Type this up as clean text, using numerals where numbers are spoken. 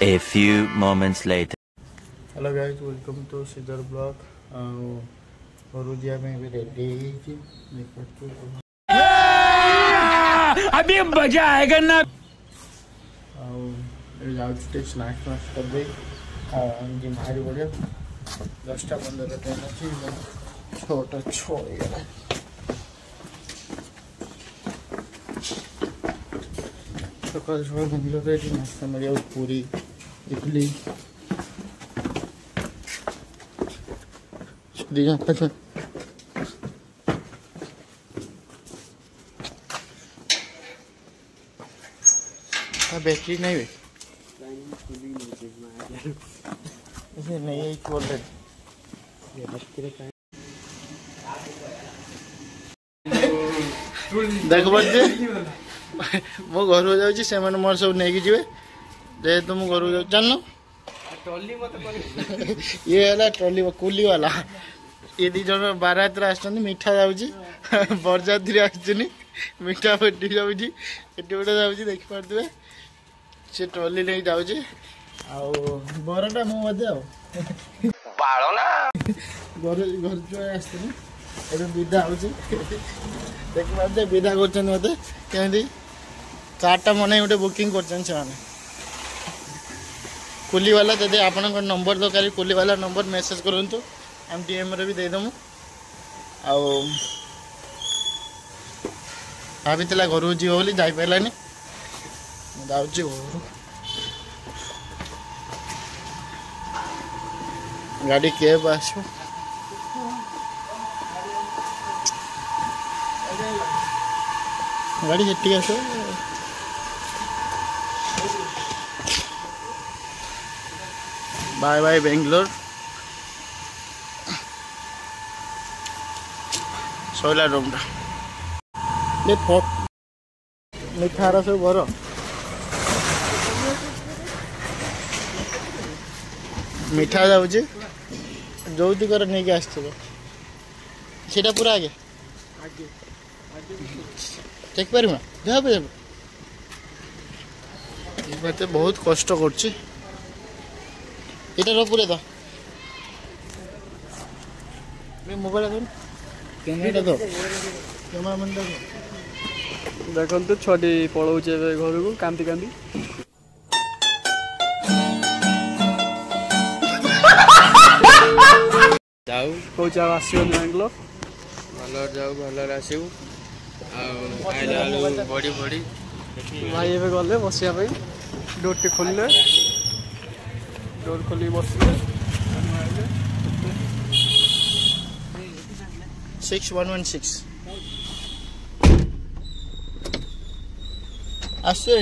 A few moments later. Hello guys, welcome to Siddhar Vlog. Ready अभी मजा आएगा ना। स्नाक्स कर दे भारी बढ़िया 10:15 ट्रेन अच्छी 6:06 सकाल सकाल बेंगलोर नाश्ता मिले पूरी इडली बैटरी नहीं है नहीं बोल रहे देख बच्चे मो घर जाऊँ से मोर सब नहीं जी जेहेतु मु घर जाऊँ जान ये है ट्रॉली कुली वाला ये दी जन बारात मीठा जाऊँगी बरजाती आसुनी मीठा पेटी जाऊँगी एटी गोटे जाऊँगी देखिपे से ट्रॉली नहीं जाऊँगी बरटा मो घर छुआ आसनी विदा हो देखिए विदा कर मत कमी कार्टा मन गोटे बुकिंग कर कुली वाला जब आपण नंबर दरकार कुली वाला नंबर मेसेज करूँ हम डीएम रे भी देदेमु भाभी घर जीव बोली जापारानी जाऊँगी घर गाड़ी कैब आस गाड़ी हेटी आस बाय बाय बेंगलोर सोला रूम मीठा सब घर मीठा जाऊँगी जौतिकर नहीं आसटा पूरा आगे देख पार देख मत बहुत कष्ट कर पूरे तो मोबाइल कैमेरा दो कैमरामैन देखते छुटी पलाऊे घर को कांदी कांदी जाऊ कौच आसो बेंगलोर भलर जाऊ भलर आसू बड़ी बड़ी भाई एवं गले बसिया डोर टे खोलिले डोर खोल बसले 6116 आसे